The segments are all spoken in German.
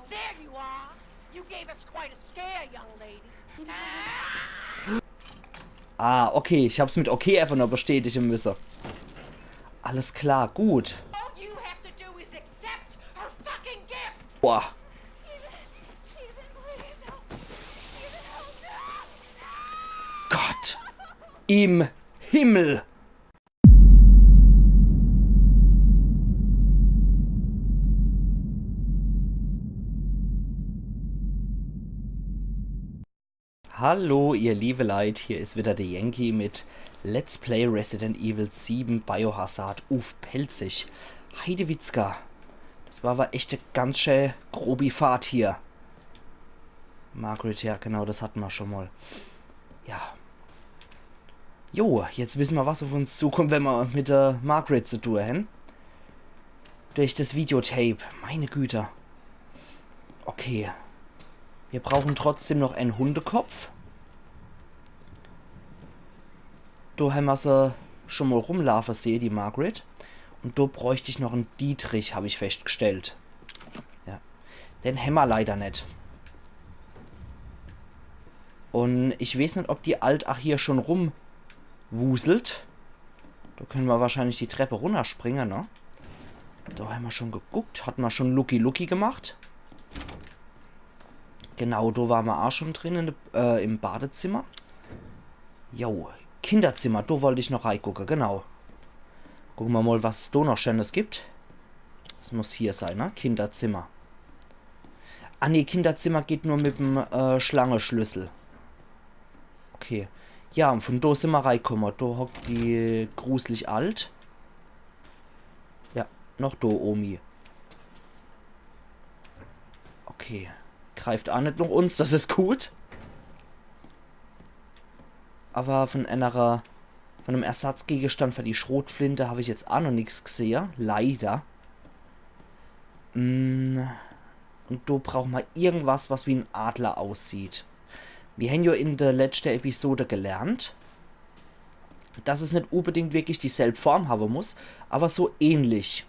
There you are. You gave us quite a scare, young lady. Ah, okay. Ich hab's mit okay einfach nur bestätigen müssen. Alles klar, gut. All you have to do is accept her fucking gift. Boah. Gott. Im Himmel. Hallo, ihr liebe Leute, hier ist wieder der Yankee mit Let's Play Resident Evil 7 Biohazard auf Pelzig. Heidewitzka. Das war aber echt eine ganz schön grobe Fahrt hier. Margaret, ja genau, das hatten wir schon mal. Ja. Jo, jetzt wissen wir, was auf uns zukommt, wenn wir mit der Margaret zu tun haben. Durch das Videotape, meine Güte. Okay. Wir brauchen trotzdem noch einen Hundekopf. Da haben wir sie schon mal rumlaufen sehen, die Margaret. Und da bräuchte ich noch einen Dietrich, habe ich festgestellt. Ja. Den haben wir leider nicht. Und ich weiß nicht, ob die Altach hier schon rumwuselt. Da können wir wahrscheinlich die Treppe runterspringen, ne? Da haben wir schon geguckt. Hatten wir schon Lucky Lucky gemacht. Genau, da waren wir auch schon drin im Badezimmer. Jo, Kinderzimmer, da wollte ich noch reingucken, genau. Gucken wir mal, was es da noch Schönes gibt. Das muss hier sein, ne? Kinderzimmer. Ah ne, Kinderzimmer geht nur mit dem Schlangenschlüssel. Okay. Ja, und von da sind wir reingekommen. Da hockt die gruselig alt. Ja, noch da, Omi. Okay. Greift auch nicht noch uns, das ist gut. Aber von einem Ersatzgegenstand für die Schrotflinte habe ich jetzt auch noch nichts gesehen. Leider. Und da brauchen wir irgendwas, was wie ein Adler aussieht. Wir haben ja in der letzten Episode gelernt, dass es nicht unbedingt wirklich dieselbe Form haben muss, aber so ähnlich.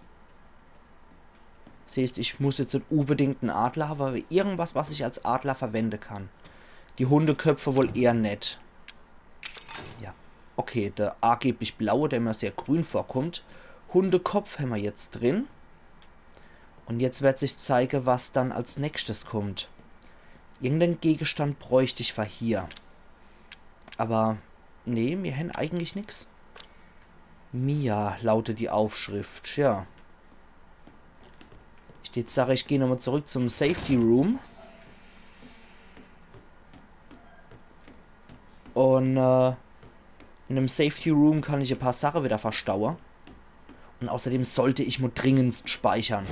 Siehst, ich muss jetzt nicht unbedingt einen Adler haben, aber irgendwas, was ich als Adler verwenden kann. Die Hundeköpfe wohl eher nicht. Ja, okay, der angeblich blaue, der mir sehr grün vorkommt. Hundekopf haben wir jetzt drin. Und jetzt wird sich zeigen, was dann als nächstes kommt. Irgendeinen Gegenstand bräuchte ich für hier. Aber, nee, wir haben eigentlich nichts. Mia lautet die Aufschrift, ja. Jetzt sage ich, gehe nochmal zurück zum Safety Room. Und in einem Safety Room kann ich ein paar Sachen wieder verstauen. Und außerdem sollte ich nur dringendst speichern.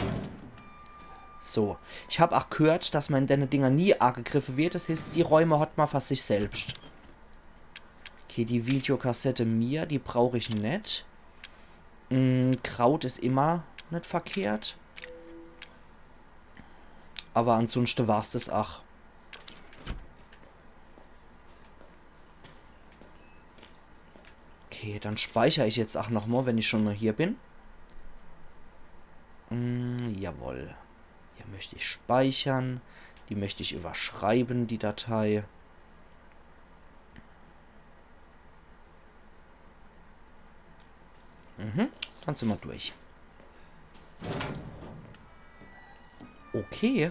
So. Ich habe auch gehört, dass man in den Dinger nie angegriffen wird. Das heißt, die Räume hat man fast sich selbst. Okay, die Videokassette Mia, die brauche ich nicht. Kraut ist immer nicht verkehrt. Aber ansonsten war es das auch. Okay, dann speichere ich jetzt auch nochmal, wenn ich schon mal hier bin. Jawohl. Hier möchte ich speichern. Die möchte ich überschreiben, die Datei. Dann sind wir durch. Okay.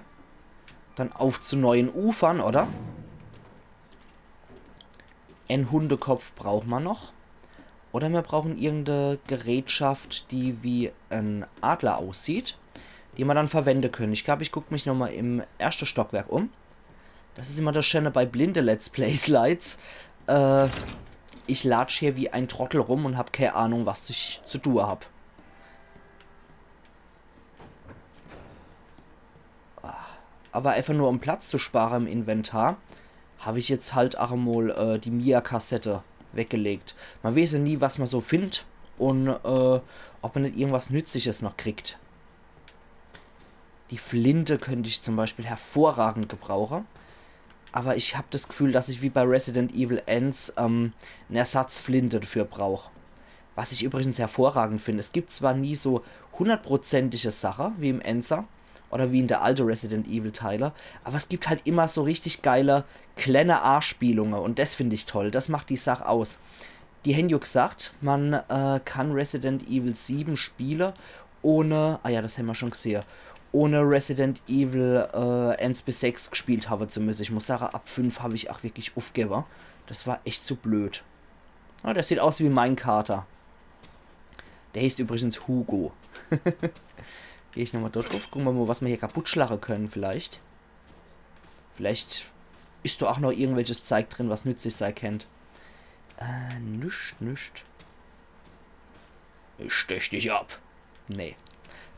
Dann auf zu neuen Ufern, oder? Ein Hundekopf brauchen wir noch. Oder wir brauchen irgendeine Gerätschaft, die wie ein Adler aussieht, die wir dann verwenden können. Ich glaube, ich gucke mich nochmal im ersten Stockwerk um. Das ist immer das Schöne bei blinde Let's Play Slides. Ich latsch hier wie ein Trottel rum und habe keine Ahnung, was ich zu tun habe. Aber einfach nur um Platz zu sparen im Inventar, habe ich jetzt halt auch mal die Mia-Kassette weggelegt. Man weiß ja nie, was man so findet und ob man nicht irgendwas Nützliches noch kriegt. Die Flinte könnte ich zum Beispiel hervorragend gebrauchen. Aber ich habe das Gefühl, dass ich wie bei Resident Evil Ends eine Ersatzflinte dafür brauche. Was ich übrigens hervorragend finde. Es gibt zwar nie so hundertprozentige Sache wie im Enzer Oder wie in der alte Resident Evil Teile. Aber es gibt halt immer so richtig geile kleine A-Spielungen. Und das finde ich toll. Das macht die Sache aus. Die haben ja gesagt, man kann Resident Evil 7 spielen ohne... Ah ja, das haben wir schon gesehen. Ohne Resident Evil 1 bis 6 gespielt haben zu müssen. Ich muss sagen, ab 5 habe ich auch wirklich aufgegeben. Das war echt zu blöd. Ah, der sieht aus wie mein Kater. Der hieß übrigens Hugo. Gehe ich nochmal dort drauf. Gucken wir mal, was wir hier kaputt schlagen können vielleicht. Vielleicht ist da auch noch irgendwelches Zeug drin, was nützlich sein kennt. Nischt. Ich stech dich ab. Nee,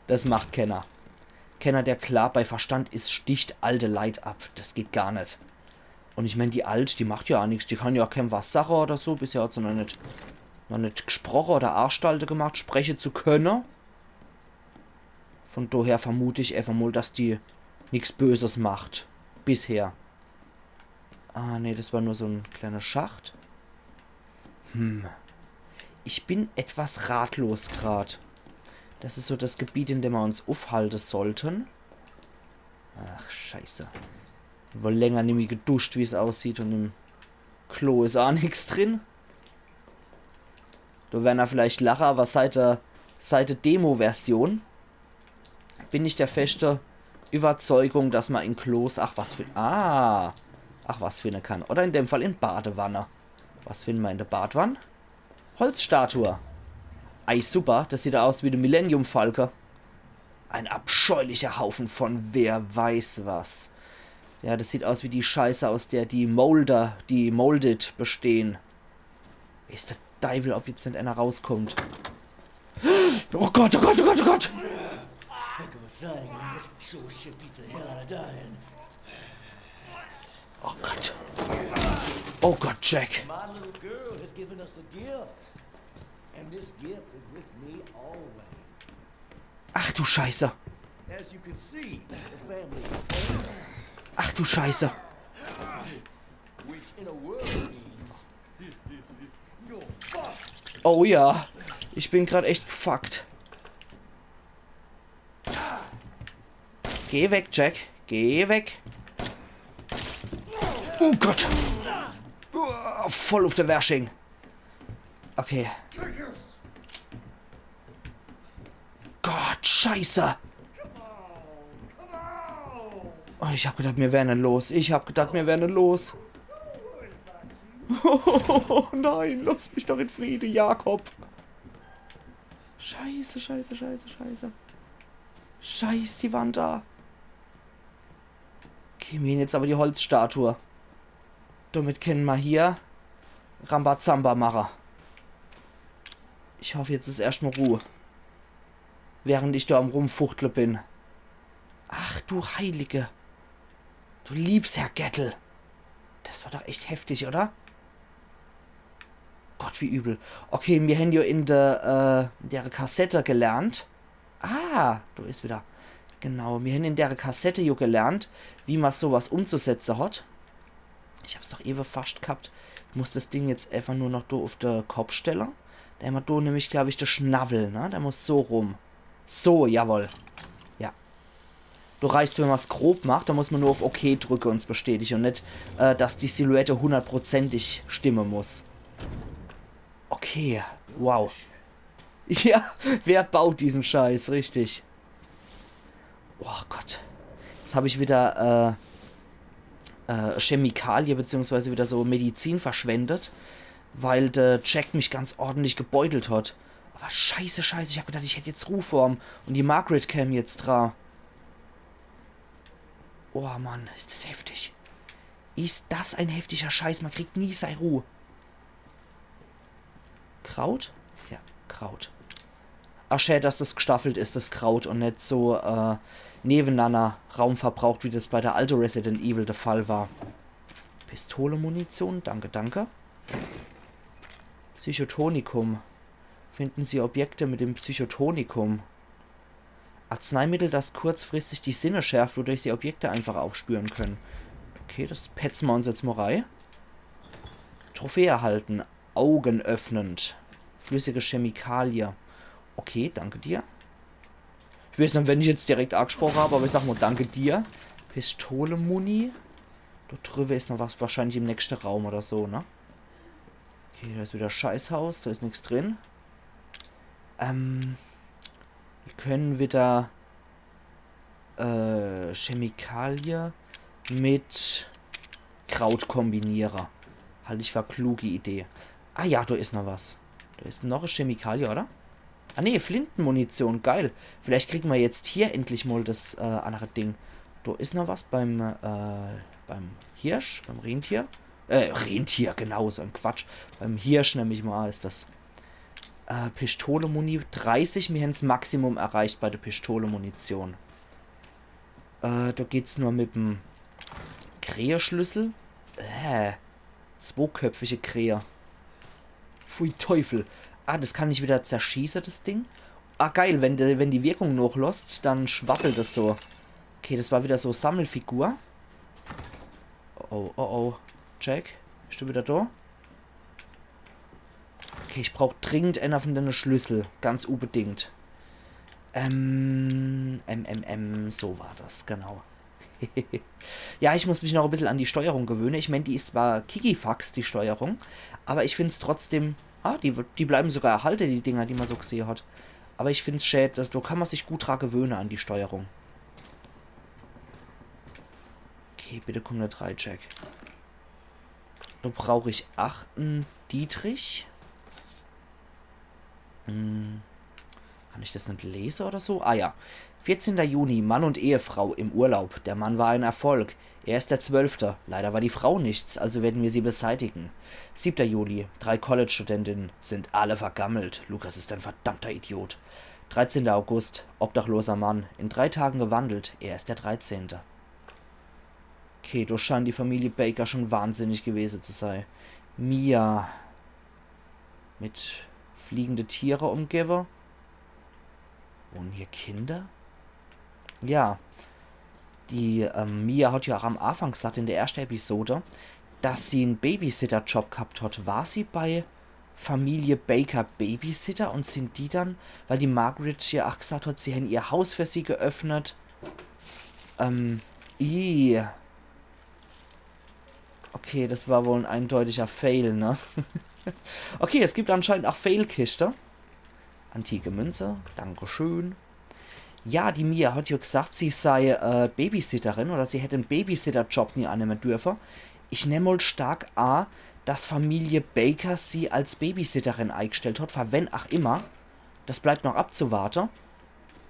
das macht keiner. Kenner, der klar bei Verstand ist, sticht alte Leid ab. Das geht gar nicht. Und ich meine, die Alt, die macht ja auch nichts. Die kann ja auch kein was Sache oder so. Bisher hat sie noch nicht gesprochen oder Arschtalte gemacht, sprechen zu können. Von daher vermute ich einfach mal, dass die nichts Böses macht. Bisher. Ah, nee, das war nur so ein kleiner Schacht. Ich bin etwas ratlos gerade. Das ist so das Gebiet, in dem wir uns aufhalten sollten. Ach, scheiße. Wohl länger nicht mehr geduscht, wie es aussieht. Und im Klo ist auch nichts drin. Da werden wir vielleicht lachen, aber seit der Demo-Version bin ich der feste Überzeugung, dass man in Klos... Ach, was was finden kann. Oder in dem Fall in Badewanne. Was finden wir in der Badewanne? Holzstatue. Ei, super. Das sieht aus wie eine Millennium-Falke. Ein abscheulicher Haufen von wer weiß was. Ja, das sieht aus wie die Scheiße, aus der die Molded bestehen. Ist der Teufel, ob jetzt nicht einer rauskommt. Oh Gott, oh Gott, oh Gott, oh Gott! Oh Gott. Oh Gott, Jack. Ach du Scheiße. Ach du Scheiße. Oh ja. Ich bin gerade echt gefuckt. Geh weg, Jack. Geh weg. Oh Gott. Voll auf der Wärsching. Okay. Gott, Scheiße. Oh, ich hab gedacht, wir wären los. Oh nein, lass mich doch in Friede, Jakob. Scheiße. Scheiß die Wand da. Okay, wir haben jetzt aber die Holzstatue. Damit können wir hier Rambazamba machen. Ich hoffe, jetzt ist erstmal Ruhe. Während ich da am Rumfuchtle bin. Ach du Heilige. Du liebst Herr Gettel. Das war doch echt heftig, oder? Gott, wie übel. Okay, wir haben ja in der Kassette gelernt. Ah, du ist wieder. Genau, wir haben in der Kassette ja gelernt, wie man sowas umzusetzen hat. Ich hab's doch eben fast gehabt. Ich muss das Ding jetzt einfach nur noch da auf den Kopf stellen. Da haben wir da nämlich, glaube ich, der Schnabel, ne? Der muss so rum. So, jawohl. Ja. Du reichst, wenn man es grob macht, da muss man nur auf OK drücken und es bestätigen. Und nicht, dass die Silhouette hundertprozentig stimmen muss. Okay, wow. Ja, wer baut diesen Scheiß, richtig. Oh Gott. Jetzt habe ich wieder Chemikalie bzw. wieder so Medizin verschwendet, weil der Jack mich ganz ordentlich gebeutelt hat. Aber scheiße, ich habe gedacht, ich hätte jetzt Ruhform und die Margaret käme jetzt dran. Oh Mann, ist das heftig. Ist das ein heftiger Scheiß, man kriegt nie seine Ruhe. Kraut? Ja, Kraut. Ach, schade, dass das gestaffelt ist, das Kraut, und nicht so nebeneinander Raum verbraucht, wie das bei der alten Resident Evil der Fall war. Pistole-Munition, danke. Psychotonikum. Finden Sie Objekte mit dem Psychotonikum. Arzneimittel, das kurzfristig die Sinne schärft, wodurch Sie Objekte einfach aufspüren können. Okay, das petzen wir uns jetzt mal rein. Trophäe erhalten. Augen öffnend. Flüssige Chemikalie. Okay, danke dir. Ich weiß nicht, wenn ich jetzt direkt angesprochen habe, aber ich sag mal danke dir. Pistole, Muni. Dort drüber ist noch was, wahrscheinlich im nächsten Raum oder so, ne? Okay, da ist wieder Scheißhaus, da ist nichts drin. Wir können wieder Chemikalie mit Krautkombinierer. Halte ich für eine kluge Idee. Ah ja, da ist noch was. Da ist noch eine Chemikalie, oder? Ah ne, Flintenmunition, geil. Vielleicht kriegen wir jetzt hier endlich mal das andere Ding. Da ist noch was beim Hirsch, beim Rentier. Rentier, genau, so ein Quatsch. Beim Hirsch nämlich mal ist das. Pistole Muni 30, wir haben das Maximum erreicht bei der Pistole Munition. Da geht's nur mit dem Kräherschlüssel. Zweiköpfige Kräher. Pfui Teufel. Ah, das kann ich wieder zerschießen, das Ding. Ah, geil, wenn die Wirkung noch lost, dann schwappelt das so. Okay, das war wieder so Sammelfigur. Oh, oh, oh. Jack, bist du wieder da? Okay, ich brauche dringend einen von den Schlüssel. Ganz unbedingt. So war das, genau. Ja, ich muss mich noch ein bisschen an die Steuerung gewöhnen. Ich meine, die ist zwar Kikifax, die Steuerung, aber ich finde es trotzdem... Ah, die bleiben sogar erhalten, die Dinger, die man so gesehen hat. Aber ich finde es schade, da kann man sich gut dran gewöhnen an die Steuerung. Okay, bitte komm da rein, Jack. Da brauche ich 8 Dietrich. Kann ich das nicht lesen oder so? Ah ja. 14. Juni, Mann und Ehefrau im Urlaub. Der Mann war ein Erfolg. Er ist der 12. Leider war die Frau nichts, also werden wir sie beseitigen. 7. Juli, 3 College-Studentinnen sind alle vergammelt. Lukas ist ein verdammter Idiot. 13. August, obdachloser Mann. In 3 Tagen gewandelt. Er ist der 13. Okay, da scheint die Familie Baker schon wahnsinnig gewesen zu sein. Mia. Mit fliegende Tiere umgeben. Und hier Kinder? Ja. Die Mia hat ja auch am Anfang gesagt, in der ersten Episode, dass sie einen Babysitter-Job gehabt hat. War sie bei Familie Baker Babysitter und sind die dann, weil die Margaret ja auch gesagt hat, sie haben ihr Haus für sie geöffnet. Okay, das war wohl ein eindeutiger Fail, ne? Okay, es gibt anscheinend auch Fail-Kiste. Antike Münze, dankeschön. Ja, die Mia hat ja gesagt, sie sei Babysitterin oder sie hätte einen Babysitter-Job nie annehmen dürfen. Ich nehme mal stark an, dass Familie Baker sie als Babysitterin eingestellt hat, für wenn auch immer. Das bleibt noch abzuwarten.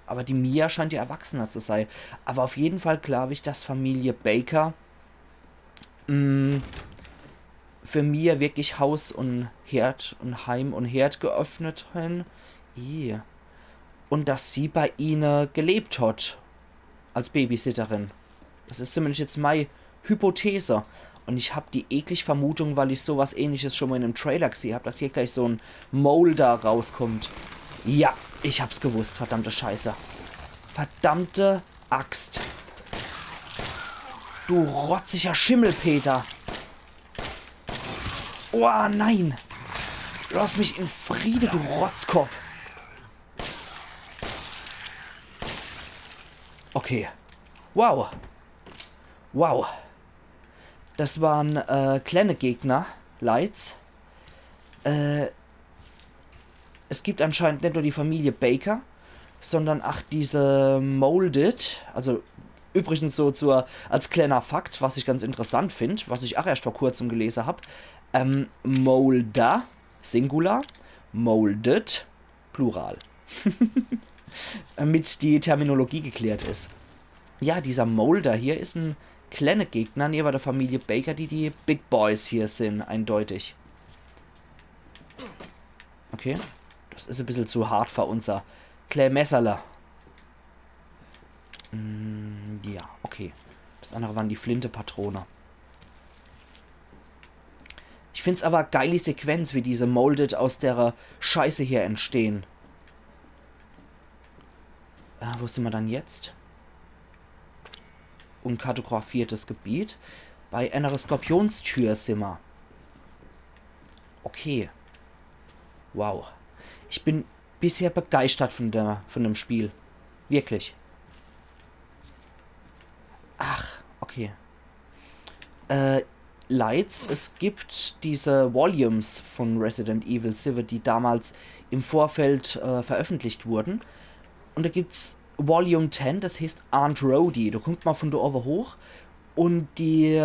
Aber die Mia scheint ja erwachsener zu sein. Aber auf jeden Fall glaube ich, dass Familie Baker für Mia wirklich Haus und Herd und Heim und Herd geöffnet haben. Und dass sie bei ihnen gelebt hat. Als Babysitterin. Das ist zumindest jetzt meine Hypothese. Und ich habe die eklig Vermutung, weil ich sowas ähnliches schon mal in einem Trailer gesehen habe, dass hier gleich so ein Molder rauskommt. Ja, ich hab's gewusst, verdammte Scheiße. Verdammte Axt. Du rotziger Schimmelpeter. Oh, nein. Lass mich in Friede, du Rotzkopf. Okay. Wow. Wow. Das waren kleine Gegner. Lights. Es gibt anscheinend nicht nur die Familie Baker, sondern auch diese Molded. Also übrigens so als kleiner Fakt, was ich ganz interessant finde, was ich auch erst vor kurzem gelesen habe. Molder, Singular, Molded, Plural. Damit die Terminologie geklärt ist. Ja, dieser Molder hier ist ein kleiner Gegner neben der Familie Baker, die Big Boys hier sind, eindeutig. Okay, das ist ein bisschen zu hart für unser kleines Messerler. Ja, okay. Das andere waren die Flinte-Patrone. Ich finde es aber geil, die Sequenz, wie diese Molded aus der Scheiße hier entstehen. Wo sind wir dann jetzt? Unkartografiertes Gebiet. Bei einer Skorpionstür sind wir. Okay. Wow. Ich bin bisher begeistert von dem Spiel. Wirklich. Ach, okay. Lights, es gibt diese Volumes von Resident Evil 7, die damals im Vorfeld veröffentlicht wurden. Und da gibt's Volume 10, das heißt Aunt Rhody. Du kommst mal von da oben hoch und die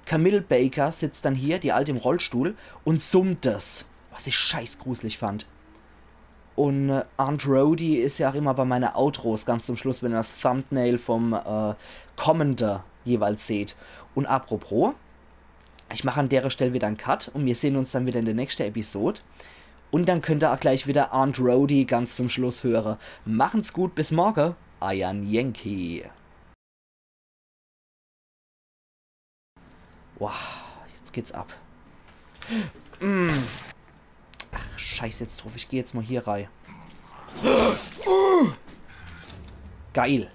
Camille Baker sitzt dann hier, die alte im Rollstuhl, und summt das, was ich scheiß gruselig fand. Und Aunt Rhody ist ja auch immer bei meinen Outros ganz zum Schluss, wenn ihr das Thumbnail vom Commander jeweils seht. Und apropos, ich mache an der Stelle wieder einen Cut und wir sehen uns dann wieder in der nächsten Episode. Und dann könnt ihr auch gleich wieder Aunt Rhody ganz zum Schluss hören. Machen's gut, bis morgen. Ian Yankee. Wow, jetzt geht's ab. Ach, scheiße jetzt drauf. Ich gehe jetzt mal hier rein. Geil.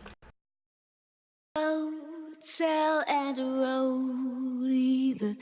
Hotel and a roadie, the